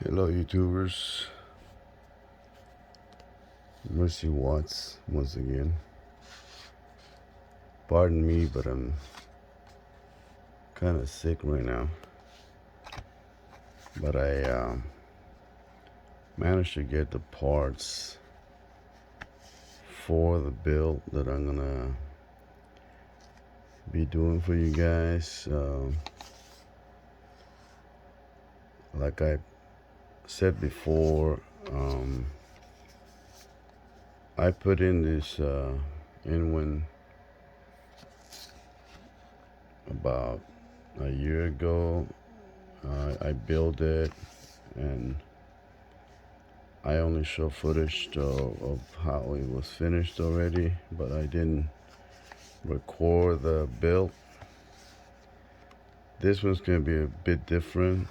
Hello YouTubers, Mercy Watts once again. Pardon me, but I'm kind of sick right now. But I managed to get the parts for the build that I'm gonna be doing for you guys. Like I said before, I put in this Inwin about a year ago. I built it, and I only show footage of how it was finished already, but I didn't record the build. This one's gonna be a bit different.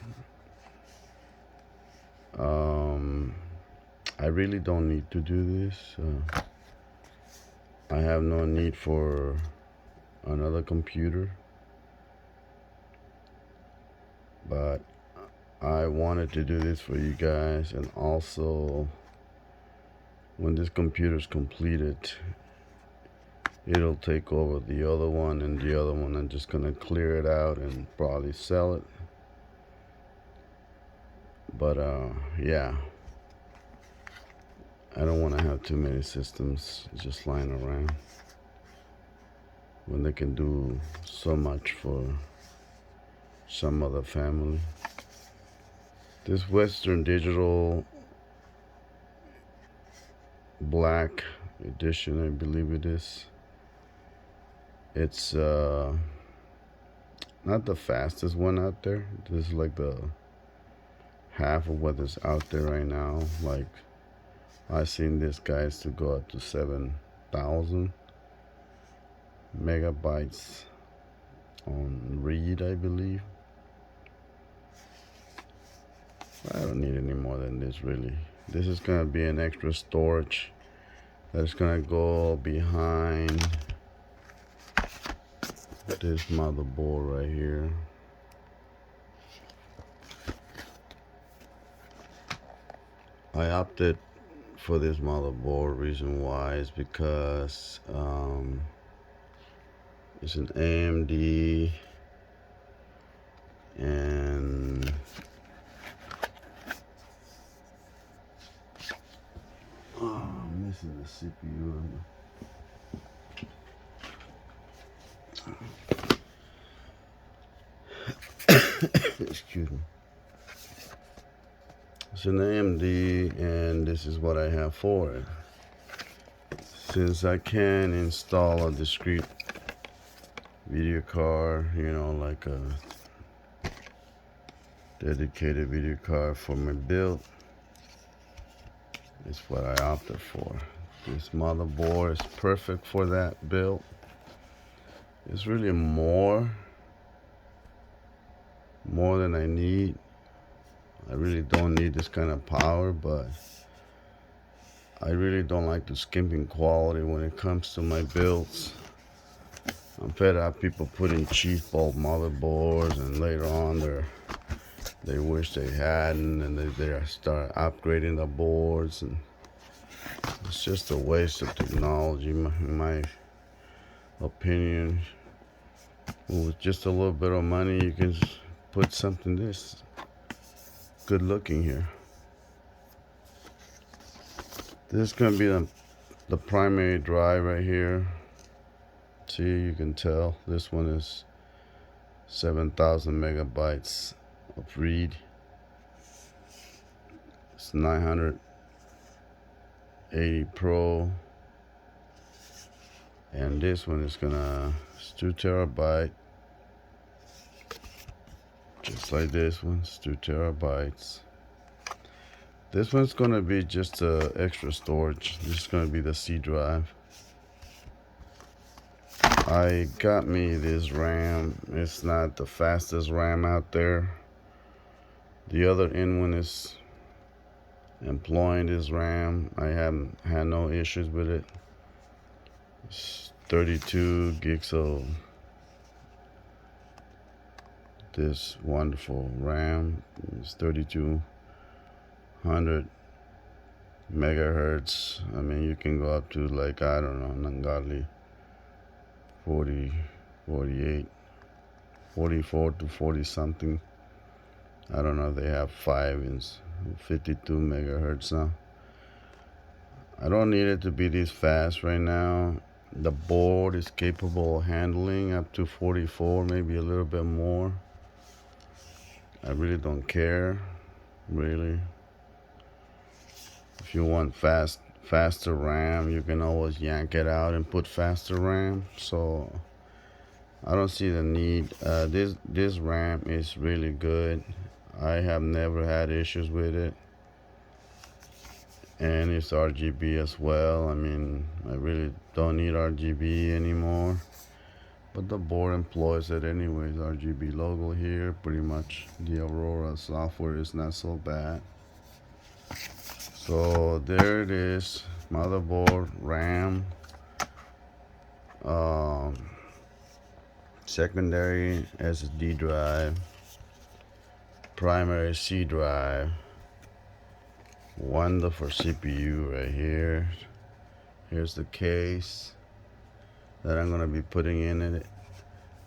I really don't need to do this. I have no need for another computer, but I wanted to do this for you guys, and also when this computer is completed, it'll take over the other one, and the other one I'm just gonna clear it out and probably sell it. But yeah, I don't want to have too many systems just lying around when they can do so much for some other family. This Western Digital Black Edition, I believe it is. It's not the fastest one out there. This is like the half of what is out there right now. Like, I've seen this guys to go up to 7,000 megabytes on read, I believe. I don't need any more than this, really. This is gonna be an extra storage that's gonna go behind this motherboard right here. I opted for this motherboard. Reason why is because it's an AMD, and I'm missing the CPU. Excuse me. It's an AMD, and this is what I have for it. Since I can install a discrete video card, like a dedicated video card for my build, it's what I opted for. This motherboard is perfect for that build. It's really more than I need. I really don't need this kind of power, but I really don't like the skimping quality when it comes to my builds. I'm fed up people putting cheap bulb motherboards, and later on they wish they hadn't, and they start upgrading the boards, and it's just a waste of technology, in my opinion. With just a little bit of money, you can just put something this good looking here. This is going to be the primary drive right here. See, you can tell this one is 7,000 megabytes of read. It's 980 Pro, and this one is it's 2 terabyte, just like this one. It's 2 terabytes. This one's gonna be just extra storage. This is gonna be the C drive. I got me this RAM. It's not the fastest RAM out there. The other Inwin is employing this RAM. I haven't had no issues with it. It's 32 gigs of this wonderful RAM. It's 32 100 megahertz. I mean, you can go up to, like, I don't know, ungodly 40, 48, 44 to 40 something. I don't know if they have 5 and 52 megahertz now. I don't need it to be this fast right now. The board is capable of handling up to 44, maybe a little bit more. I really don't care, really. If you want faster RAM, you can always yank it out and put faster RAM. So I don't see the need. This RAM is really good. I have never had issues with it, and it's RGB as well. I mean, I really don't need RGB anymore, but the board employs it anyways. RGB logo here, pretty much. The Aurora software is not so bad. So there it is, motherboard, RAM, um, secondary SSD drive, primary C drive, wonderful CPU right here. Here's the case that I'm gonna be putting in it.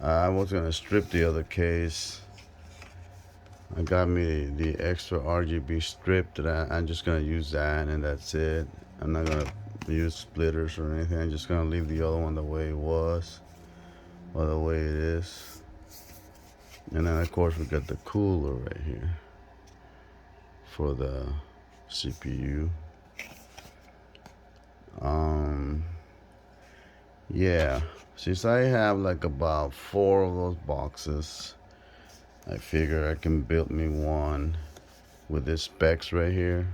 I was gonna strip the other case. I got me the extra RGB strip that I'm just gonna use that, and that's it. I'm not gonna use splitters or anything. I'm just gonna leave the other one the way it was, or the way it is. And then of course we got the cooler right here for the CPU. Yeah, since I have like about 4 of those boxes, I figure I can build me one with this specs right here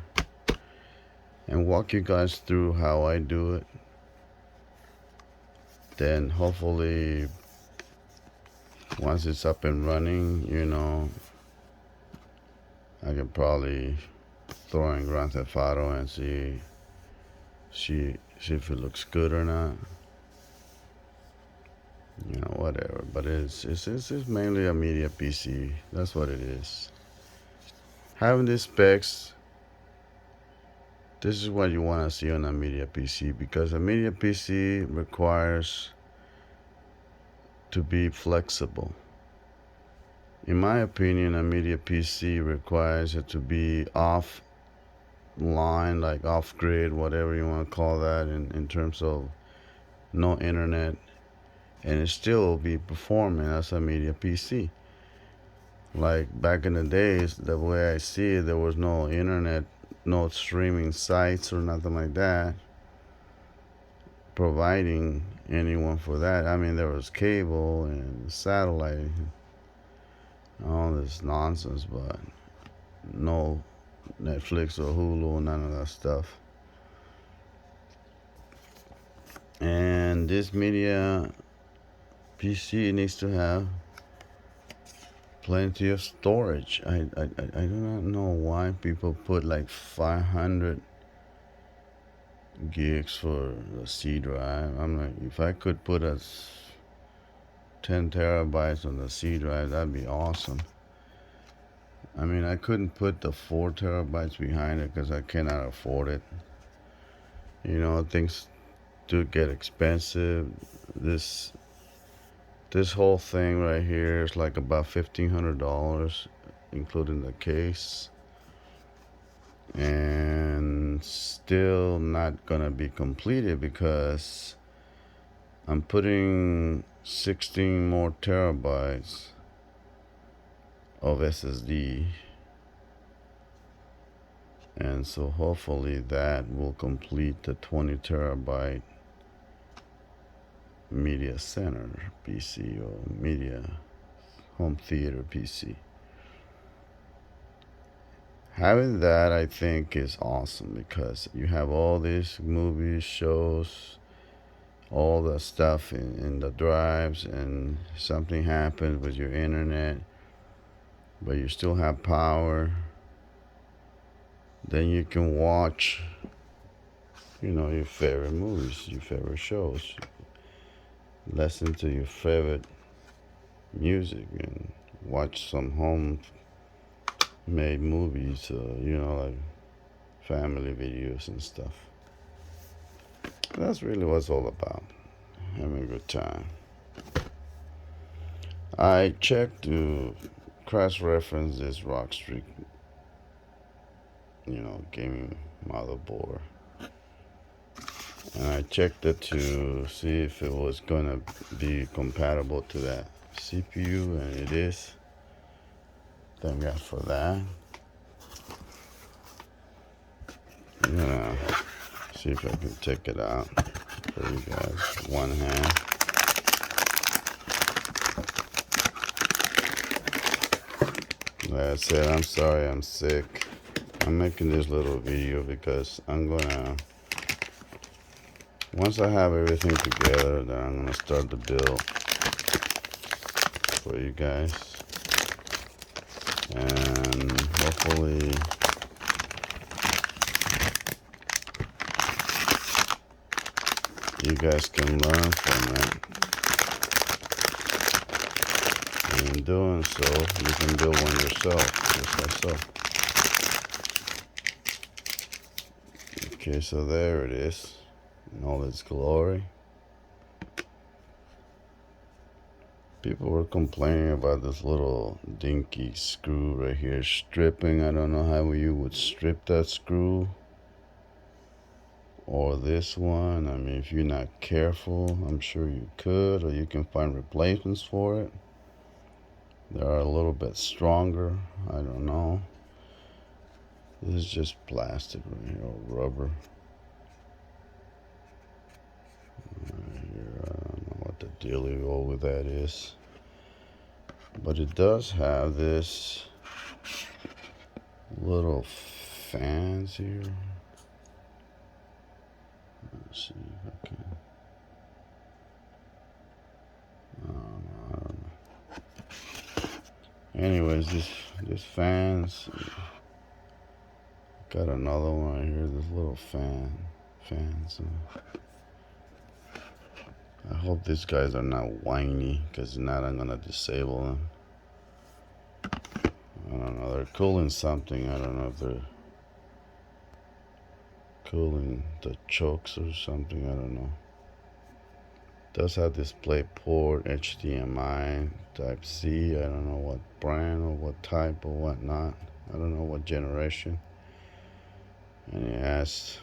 and walk you guys through how I do it. Then hopefully once it's up and running, I can probably throw in Grand Theft Auto and see if it looks good or not. Whatever. But it's mainly a media PC. That's what it is. Having these specs, this is what you want to see on a media PC, because a media PC requires to be flexible. In my opinion, a media PC requires it to be offline, like off grid, whatever you want to call that, in terms of no internet, and it still will be performing as a media PC. Like back in the days, the way I see it, there was no internet, no streaming sites or nothing like that providing anyone for that. I mean, there was cable and satellite, all this nonsense, but no Netflix or Hulu, none of that stuff. And this media PC needs to have plenty of storage. I do not know why people put like 500 gigs for the C drive. I'm like, if I could put 10 terabytes on the C drive, that'd be awesome. I mean, I couldn't put the 4 terabytes behind it because I cannot afford it. Things do get expensive. This whole thing right here is like about $1,500, including the case, and still not gonna be completed because I'm putting 16 more terabytes of SSD, and so hopefully that will complete the 20 terabyte media center PC, or media home theater PC. Having that, I think, is awesome because you have all these movies, shows, all the stuff in the drives, and something happens with your internet, but you still have power. Then you can watch, your favorite movies, your favorite shows, listen to your favorite music, and watch some home made movies, like family videos and stuff. That's really what it's all about. Having a good time. I checked to cross-reference this Rockstreak, gaming motherboard. And I checked it to see if it was gonna be compatible to that CPU, and it is. Thank God for that. I'm gonna see if I can take it out for you guys. One hand. Like I said, I'm sorry I'm sick. I'm making this little video because once I have everything together, then I'm gonna start the build for you guys. And hopefully you guys can learn from it. And in doing so, you can build one yourself, just like so. Okay, so there it is, in all its glory. People were complaining about this little dinky screw right here stripping. I don't know how you would strip that screw. Or this one. I mean, if you're not careful, I'm sure you could, or you can find replacements for it. They are a little bit stronger. I don't know. This is just plastic right here, or rubber. Right here, I don't know what the dealio with that is. But it does have this little fans here. Let's see if I can. I don't know. Anyways, this fans. Got another one right here. This little fans. I hope these guys are not whiny, because if not, I'm gonna disable them. I don't know. They're cooling something. I don't know if they're cooling the chokes or something. I don't know. Does have display port, HDMI, Type C. I don't know what brand or what type or what not. I don't know what generation. And it has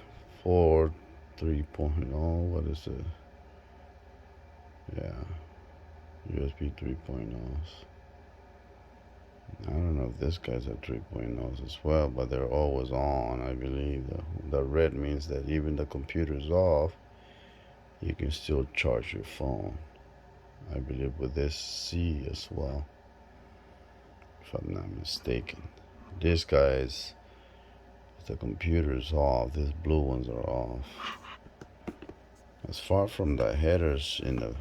3.0. What is it? Yeah, USB 3.0s. I don't know if this guy's at 3.0s as well, but they're always on, I believe. The red means that even the computer's off, you can still charge your phone. I believe with this C as well, if I'm not mistaken. This guy's, the computer's off, these blue ones are off. As far from the headers, in the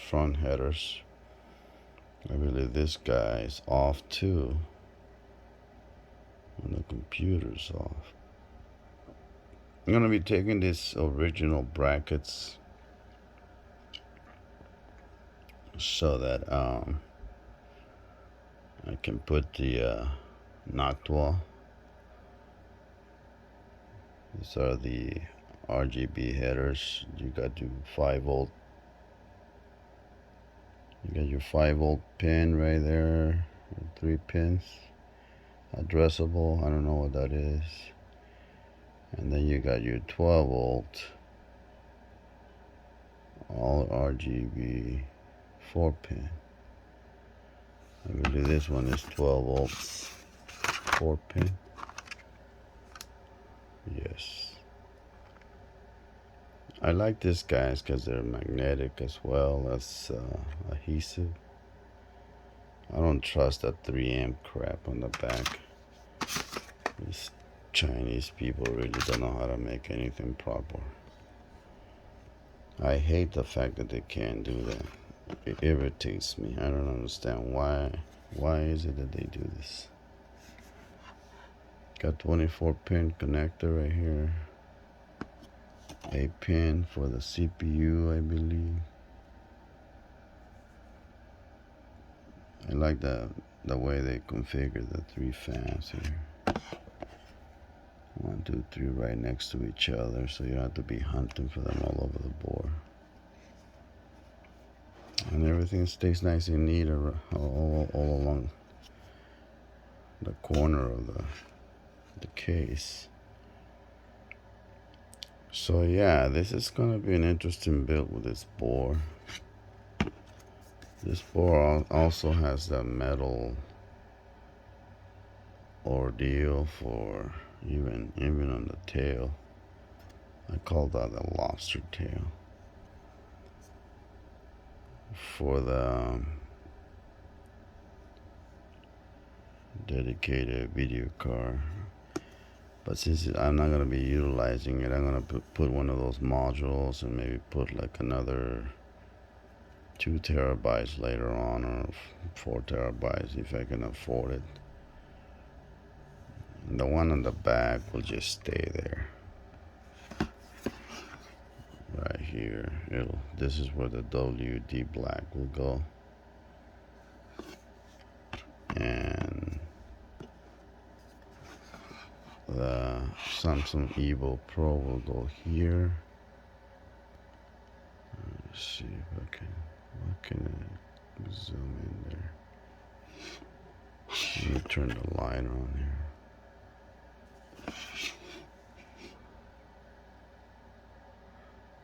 front headers, I believe this guy is off too, and the computer's off. I'm gonna be taking these original brackets so that I can put the Noctua. These are the RGB headers. You got your 5-volt. You got your 5-volt pin right there. 3 pins. Addressable. I don't know what that is. And then you got your 12-volt. All RGB 4-pin. I believe this one is 12 volts 4-pin. Yes. I like these guys because they're magnetic as well as adhesive. I don't trust that 3M crap on the back. These Chinese people really don't know how to make anything proper. I hate the fact that they can't do that. It irritates me. I don't understand why. Why is it that they do this? Got 24-pin connector right here. A pin for the CPU, I believe. I like the way they configure the 3 fans here. 1, 1, 2, 3 right next to each other, so you don't have to be hunting for them all over the board. And everything stays nice and neat all along the corner of the case. So yeah, this is gonna be an interesting build with this bore. This bore also has the metal ordeal for even on the tail. I call that the lobster tail for the dedicated video card. But since I'm not gonna be utilizing it, I'm gonna put one of those modules and maybe put like another 2 terabytes later on, or 4 terabytes if I can afford it. And the one on the back will just stay there. Right here, this is where the WD black will go. And the Samsung Evo Pro will go here. Let's see if I can zoom in there. Let me turn the light on here.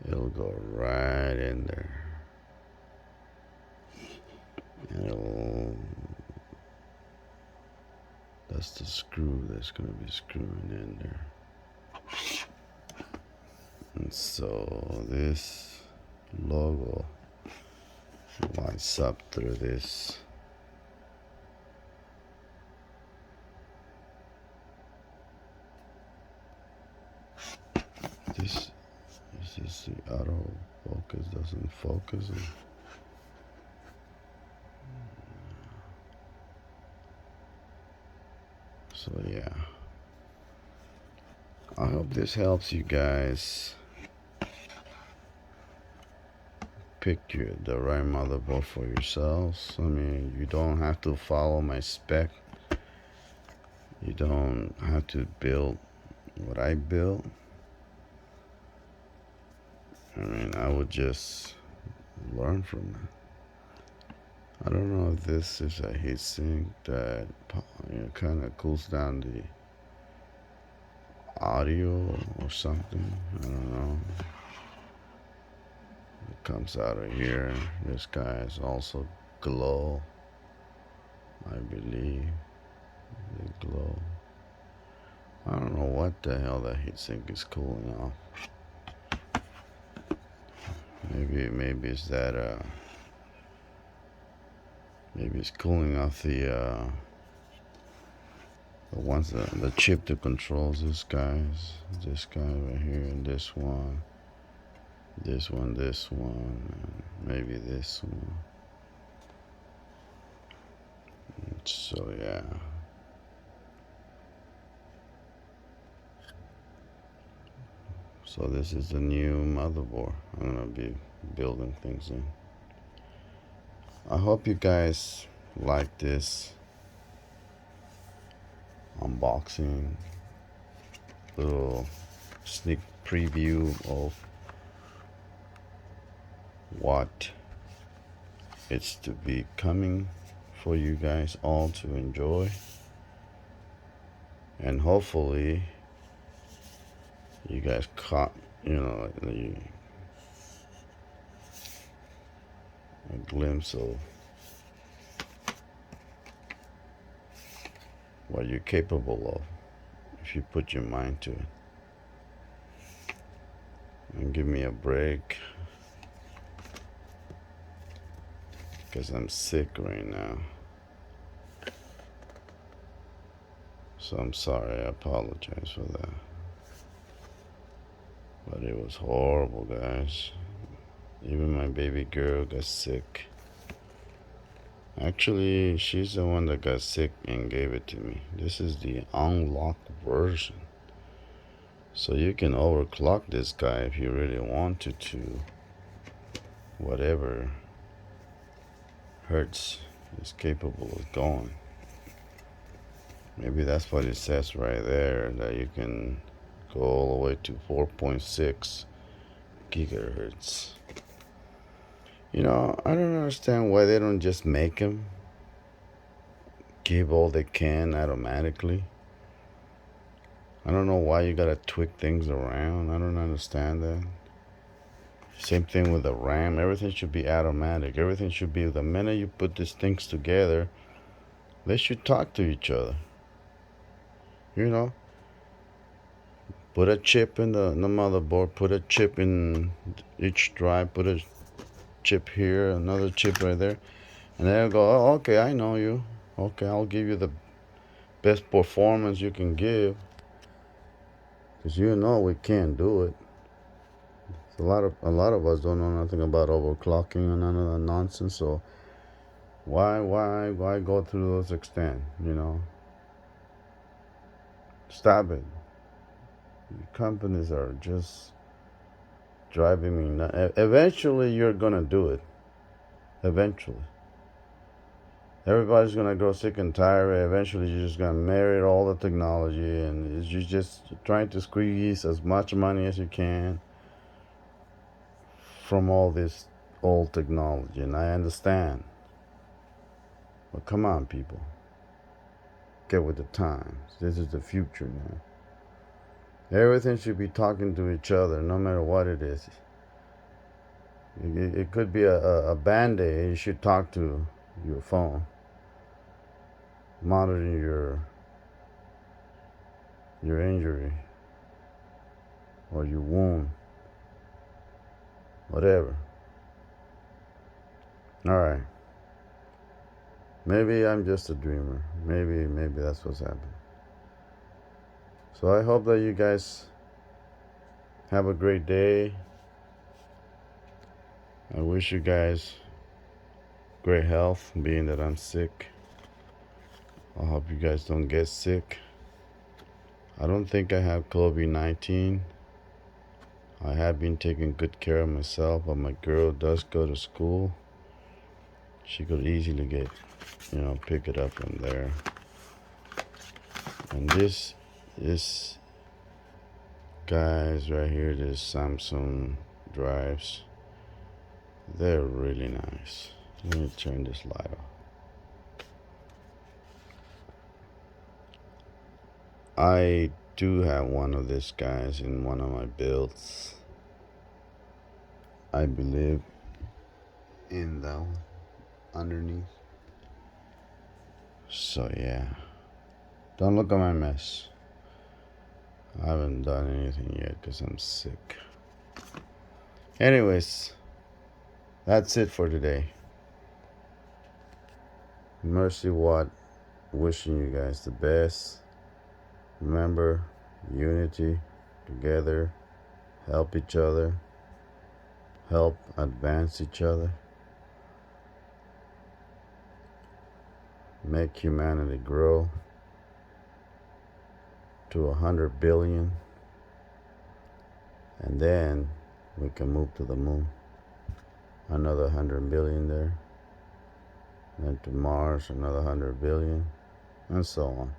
It'll go right in there. That's the screw that's gonna be screwing in there. And so this logo lights up through this. Is this the auto focus doesn't focus? So yeah, I hope this helps you guys pick the right motherboard for yourselves. I mean, you don't have to follow my spec. You don't have to build what I built. I mean, I would just learn from it. I don't know if this is a heatsink that kind of cools down the audio or something. I don't know. It comes out of here. This guy is also glow, I believe. The glow. I don't know what the hell that heatsink is cooling off. Maybe it's that maybe it's cooling off the ones the chip that controls this guy right here, and this one, and maybe this one. So yeah. So this is the new motherboard I'm gonna be building things in. I hope you guys like this unboxing, little sneak preview of what it's to be coming for you guys all to enjoy. And hopefully you guys caught, a glimpse of what you're capable of if you put your mind to it. And give me a break, because I'm sick right now. So I'm sorry, I apologize for that. But it was horrible, guys. Even my baby girl got sick. Actually, she's the one that got sick and gave it to me. This is the unlocked version. So you can overclock this guy if you really wanted to. Whatever hertz is capable of going. Maybe that's what it says right there, that you can go all the way to 4.6 gigahertz. You know, I don't understand why they don't just make them give all they can automatically. I don't know why you gotta tweak things around. I don't understand that. Same thing with the RAM. Everything should be automatic. Everything should be, the minute you put these things together, they should talk to each other. You know, put a chip in the motherboard, put a chip in each drive, put a chip here, another chip right there, and they'll go, oh, okay, I know you. Okay, I'll give you the best performance you can give, because you know we can't do it. A lot of us don't know nothing about overclocking and none of that nonsense. So why go through those extent? You know, stop it. Companies are just driving me nuts. Eventually, you're gonna do it. Eventually, everybody's gonna grow sick and tired. Eventually, you're just gonna marry all the technology, and you're just trying to squeeze as much money as you can from all this old technology. And I understand, but come on, people, get with the times. This is the future now. Everything should be talking to each other, no matter what it is. It could be a band-aid. You should talk to your phone, monitoring your injury or your wound, whatever. All right. Maybe I'm just a dreamer. Maybe that's what's happening. So I hope that you guys have a great day. I wish you guys great health, being that I'm sick. I hope you guys don't get sick. I don't think I have COVID-19. I have been taking good care of myself, but my girl does go to school. She could easily get, pick it up from there. And this guys right here, this Samsung drives, they're really nice. Let me turn this light off. I do have one of these guys in one of my builds. I believe in that one underneath. So yeah, don't look at my mess. I haven't done anything yet because I'm sick. Anyways, that's it for today. Mercy Watt, wishing you guys the best. Remember, unity, together, help each other, help advance each other, make humanity grow to 100 billion, and then we can move to the moon. Another 100 billion there, then to Mars, another 100 billion, and so on.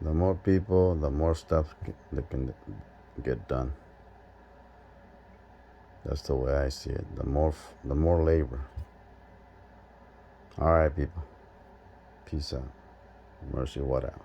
The more people, the more stuff that can get done. That's the way I see it. The more labor. All right, people. Peace out. Mercy Watt out.